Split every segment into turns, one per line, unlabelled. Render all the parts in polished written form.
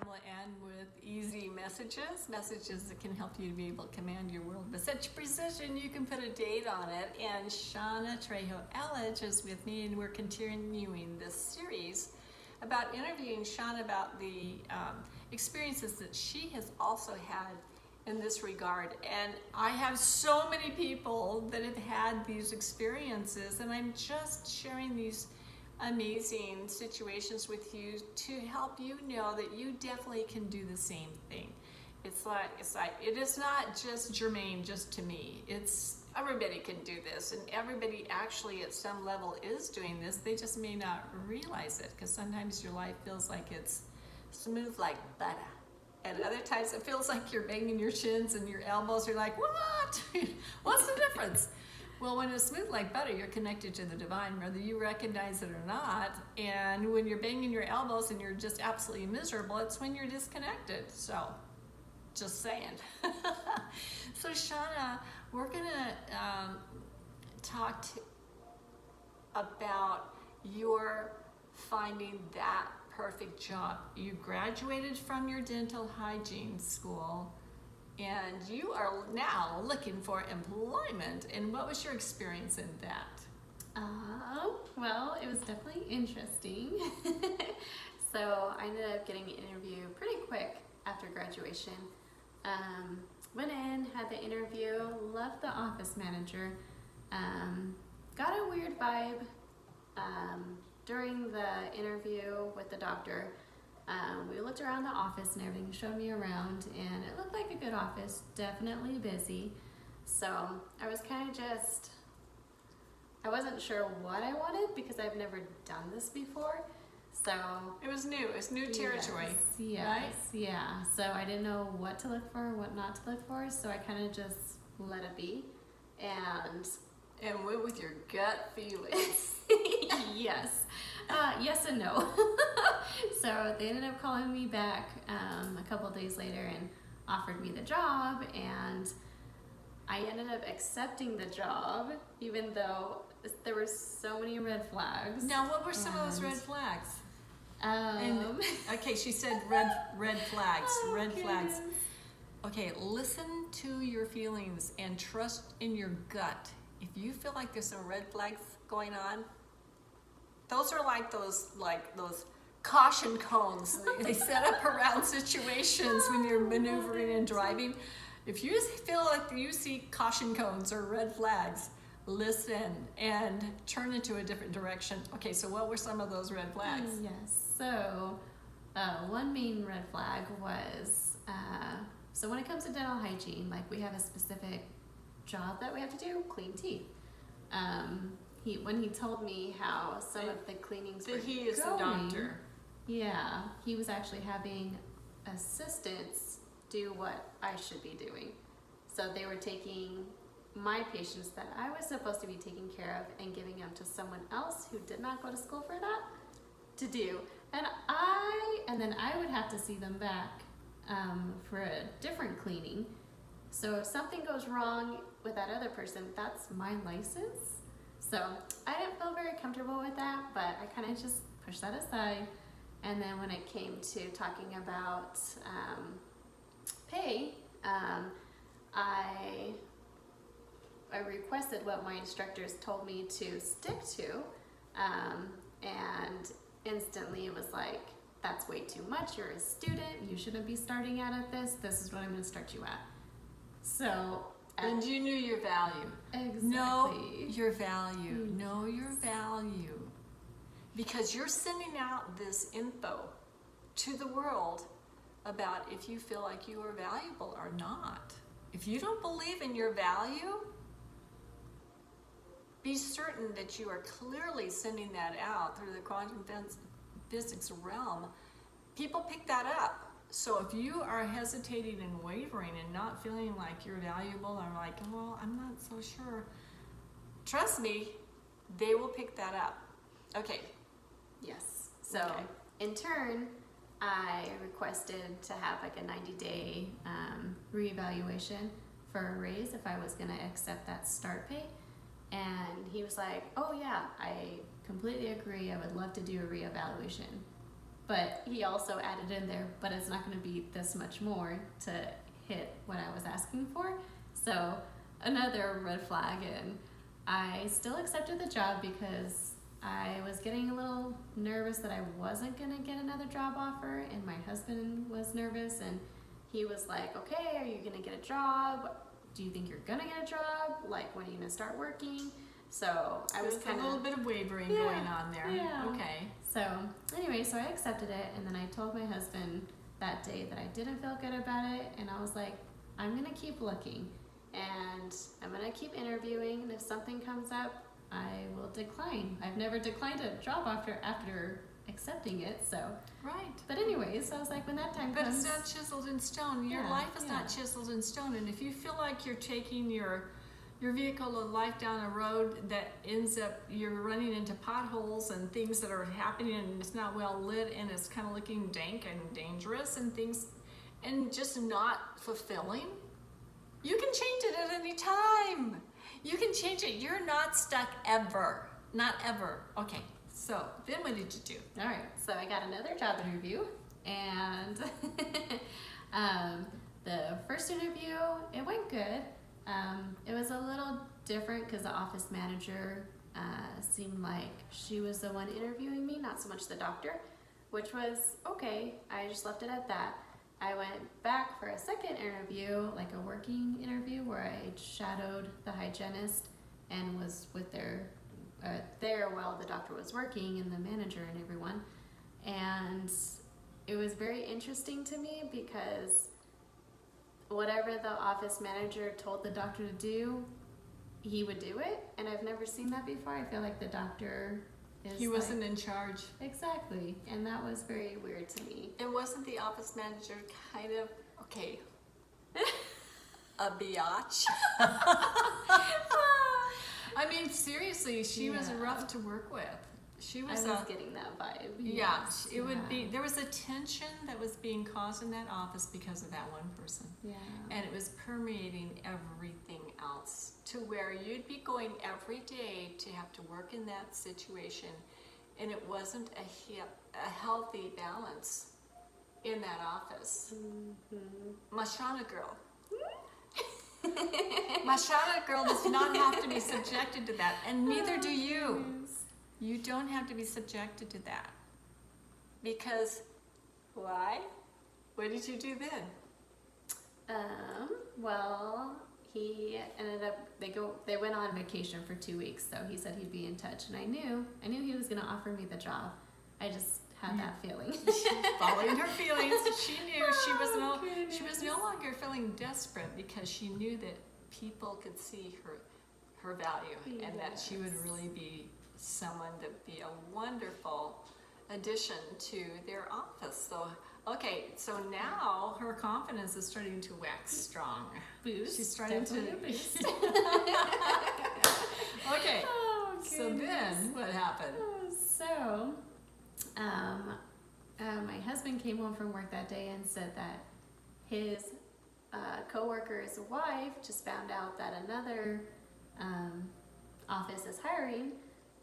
will end with easy messages that can help you to be able to command your world with such precision you can put a date on it. And Shauna Trejo-Elledge is with me, and we're continuing this series about interviewing Shauna about the experiences that she has also had in this regard. And I have so many people that have had these experiences, and I'm just sharing these amazing situations with you to help you know that you definitely can do the same thing. It's like it is not just germane just to me. It's everybody can do this, and everybody actually at some level is doing this. They just may not realize it, because sometimes your life feels like it's smooth like butter, and other times it feels like you're banging your shins and your elbows. You're like, what? What's the difference? Well, when it's smooth like butter, you're connected to the divine, whether you recognize it or not. And when you're banging your elbows and you're just absolutely miserable, it's when you're disconnected. So, just saying. So, Shauna, we're gonna talk about your finding that perfect job. You graduated from your dental hygiene school, and you are now looking for employment. And what was your experience in that?
Well, it was definitely interesting. So I ended up getting an interview pretty quick after graduation. Went in, had the interview, loved the office manager. Got a weird vibe during the interview with the doctor. We looked around the office and everything, showed me around, and it looked like a good office, definitely busy. So I was kind of I wasn't sure what I wanted because I've never done this before. So
it was new territory.
Yes,
right?
Yeah. So I didn't know what to look for, what not to look for. So I kind of just let it be, and
went with your gut feelings.
Yes. Yes and no. So they ended up calling me back a couple days later and offered me the job, and I ended up accepting the job even though there were so many red flags.
Now, what were some of those red flags? Okay, she said red flags.
Oh,
red flags.
goodness.
Okay, listen to your feelings and trust in your gut. If you feel like there's some red flags going on, those are like those caution cones they set up around situations when you're maneuvering and driving. If you feel like you see caution cones or red flags, listen and turn into a different direction. Okay, so what were some of those red flags?
Yes. So one main red flag was, so when it comes to dental hygiene, like we have a specific job that we have to do, clean teeth. When he told me how some of the cleanings were
he is
going,
the doctor.
Yeah, he was actually having assistants do what I should be doing. So they were taking my patients that I was supposed to be taking care of and giving them to someone else who did not go to school for that to do. And then I would have to see them back for a different cleaning. So if something goes wrong with that other person, that's my license. So I didn't feel very comfortable with that, but I kind of just pushed that aside. And then when it came to talking about pay, I requested what my instructors told me to stick to, and instantly it was like, that's way too much. You're a student. You shouldn't be starting out at this. This is what I'm going to start you at. So.
And you knew your value.
Exactly.
Know your value. Know your value. Because you're sending out this info to the world about if you feel like you are valuable or not. If you don't believe in your value, be certain that you are clearly sending that out through the quantum physics realm. People pick that up. So if you are hesitating and wavering and not feeling like you're valuable, or like, well, I'm not so sure, trust me, they will pick that up. Okay.
Yes. So in turn, I requested to have like a 90-day reevaluation for a raise if I was going to accept that start pay. And he was like, oh yeah, I completely agree. I would love to do a reevaluation. but he also added in there, but it's not going to be this much more to hit what I was asking for. So another red flag, and I still accepted the job because I was getting a little nervous that I wasn't going to get another job offer, and my husband was nervous, and he was like, okay, are you going to get a job? Do you think you're going to get a job? Like, when are you going to start working? So I was kind of...
a little bit of wavering going on there.
Yeah.
Okay.
So anyway, so I accepted it, and then I told my husband that day that I didn't feel good about it, and I was like, I'm going to keep looking, and I'm going to keep interviewing, and if something comes up, I will decline. I've never declined a job after accepting it, so.
Right.
But anyways, I was like, when that time
But
comes.
it's not chiseled in stone. Your
Yeah,
life is
yeah.
not chiseled in stone. And if you feel like you're taking your vehicle of life down a road that ends up, you're running into potholes and things that are happening and it's not well lit and it's kind of looking dank and dangerous and things, and just not fulfilling, you can change it at any time. You can change it. You're not stuck ever. Not ever. Okay. So then what did you do?
All right, so I got another job interview, and the first interview, it went good. It was a little different because the office manager seemed like she was the one interviewing me, not so much the doctor, which was okay. I just left it at that. I went back for a second interview, like a working interview, where I shadowed the hygienist and was with there while the doctor was working and the manager and everyone. And it was very interesting to me because whatever the office manager told the doctor to do, he would do it. And I've never seen that before. I feel like the doctor is
He wasn't
like,
in charge.
exactly. And that was very weird to me.
And wasn't the office manager kind of, okay, a biatch? I mean, seriously, she was
Yeah.
rough to work with. She
I
was,
was getting that vibe.
yeah,
Yes,
it would
yeah.
be, there was a tension that was being caused in that office because of that one person.
Yeah.
And it was permeating everything else to where you'd be going every day to have to work in that situation. And it wasn't a healthy balance in that office.
Mm-hmm.
Mashana girl. Mashana girl does not have to be subjected to that, and neither do you. You don't have to be subjected to that. Because, why? What did you do then?
Well, he ended up, they went on vacation for 2 weeks, so he said he'd be in touch, and I knew he was gonna offer me the job. I just had that feeling.
Following her feelings, she knew she was
goodness.
no longer feeling desperate because she knew that people could see her value and that she would really be someone that'd be a wonderful addition to their office. So, okay, so now her confidence is starting to wax strong.
Boost.
She's starting to
definitely a boost.
Okay,
Oh,
so then what happened?
So, my husband came home from work that day and said that his coworker's wife just found out that another office is hiring,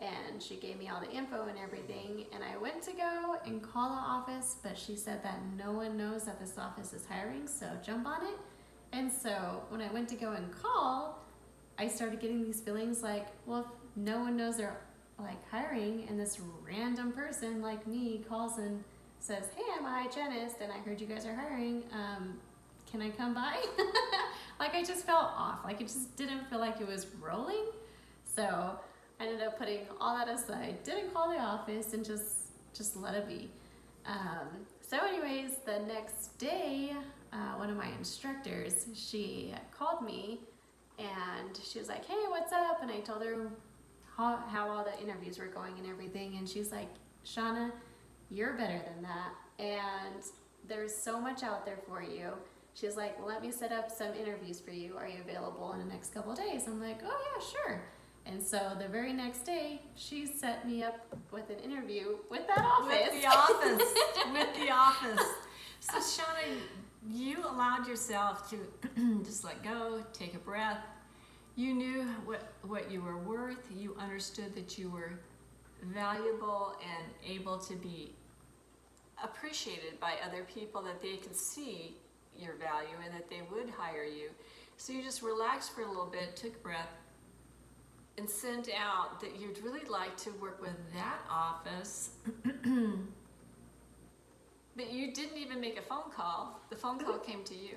and she gave me all the info and everything, and I went to go and call the office, but she said that no one knows that this office is hiring, so jump on it. And so when I went to go and call, I started getting these feelings like, well, if no one knows they're like hiring, and this random person like me calls and says, hey, I'm a hygienist and I heard you guys are hiring, can I come by? Like, I just felt off. Like, it just didn't feel like it was rolling. So I ended up putting all that aside, didn't call the office, and just let it be. So anyways, the next day, one of my instructors, she called me and she was like, hey, what's up? And I told her how all the interviews were going and everything, and she's like, Shauna, you're better than that, and there's so much out there for you. She's like, let me set up some interviews for you. Are you available in the next couple of days? I'm like, oh yeah, sure. And so the very next day, she set me up with an interview with that office.
With the office. So Shauna, you allowed yourself to just let go, take a breath. You knew what you were worth. You understood that you were valuable and able to be appreciated by other people, that they can see your value and that they would hire you. So you just relaxed for a little bit, took a breath, and sent out that you'd really like to work with that office. But you didn't even make a phone call. The phone call came to you.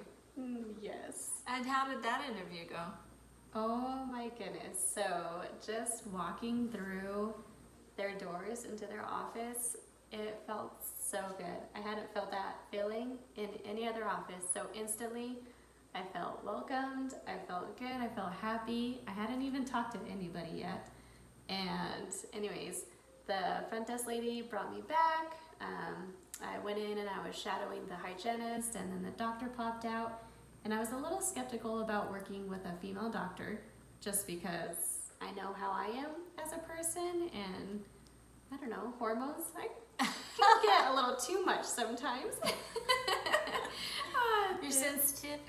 Yes.
And how did that interview go?
Oh my goodness. So just walking through their doors into their office, it felt so good. I hadn't felt that feeling in any other office. So instantly I felt welcomed, I felt good, I felt happy. I hadn't even talked to anybody yet. And anyways, the front desk lady brought me back. I went in and I was shadowing the hygienist, and then the doctor popped out. And I was a little skeptical about working with a female doctor just because I know how I am as a person, and I don't know, hormones, I can get a little too much sometimes.
You're sensitive.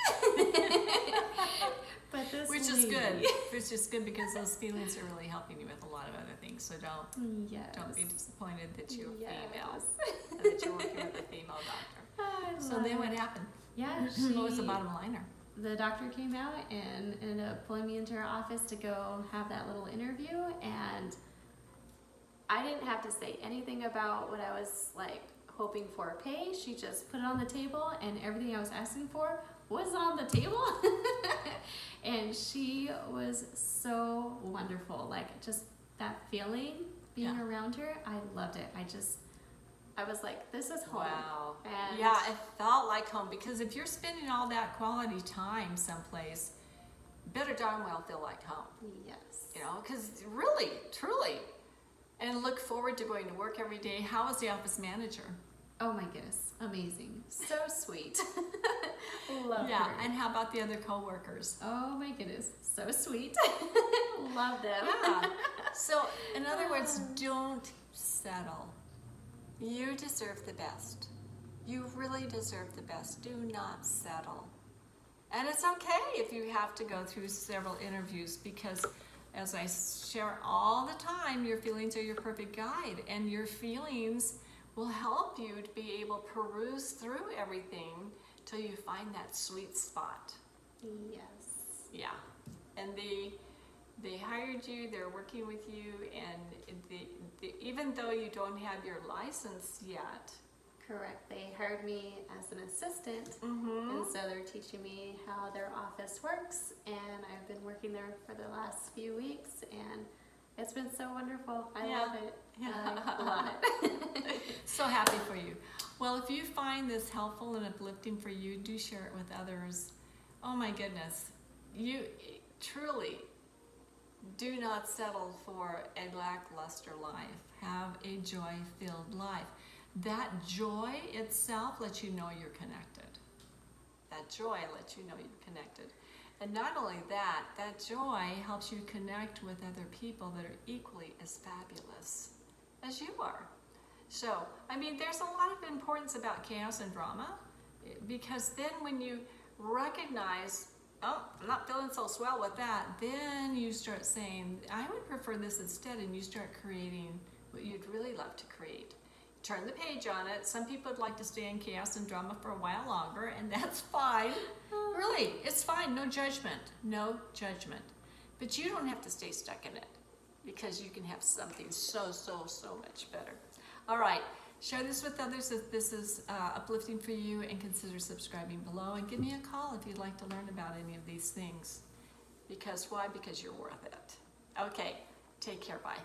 But this
Which is
lady-
good. Which is good because those feelings are really helping you with a lot of other things. So don't be disappointed that you're female and that you're working with a female doctor. So then what happened?
Yeah,
What was the bottom liner?
the doctor came out and ended up pulling me into her office to go have that little interview, and I didn't have to say anything about what I was like hoping for pay. She just put it on the table, and everything I was asking for was on the table. And she was so wonderful. Like, just that feeling being around her, I loved it. I was like, this is home.
Wow.
And
Yeah, it felt like home, because if you're spending all that quality time someplace, better darn well feel like home.
yes.
You know, because really, truly, and look forward to going to work every day. How was the office manager?
Oh my goodness, amazing. So sweet. Love
Yeah,
her.
and how about the other coworkers?
Oh my goodness, so sweet. Love them.
Yeah. So, in other words, don't settle. You deserve the best. You really deserve the best. Do not settle. And it's okay if you have to go through several interviews, because as I share all the time, your feelings are your perfect guide, and your feelings will help you to be able to peruse through everything till you find that sweet spot.
Yes.
Yeah. And they hired you, they're working with you, and even though you don't have your license yet.
Correct. They hired me as an assistant,
Mm-hmm.
and so they're teaching me how their office works, and I've been working there for the last few weeks, and it's been so wonderful. I love it.
Yeah.
I love it.
So happy for you. Well, if you find this helpful and uplifting for you, do share it with others. Oh my goodness. You truly do not settle for a lackluster life. Have a joy-filled life. That joy itself lets you know you're connected. That joy lets you know you're connected. And not only that, that joy helps you connect with other people that are equally as fabulous as you are. So, I mean, there's a lot of importance about chaos and drama, because then when you recognize, oh, I'm not feeling so swell with that, then you start saying, I would prefer this instead, and you start creating what you'd really love to create. Turn the page on it. Some people would like to stay in chaos and drama for a while longer, and that's fine. Really, it's fine. No judgment. No judgment. But you don't have to stay stuck in it, because you can have something so much better. All right. Share this with others if this is uplifting for you, and consider subscribing below, and give me a call if you'd like to learn about any of these things. Because why? Because you're worth it. Okay. Take care. Bye.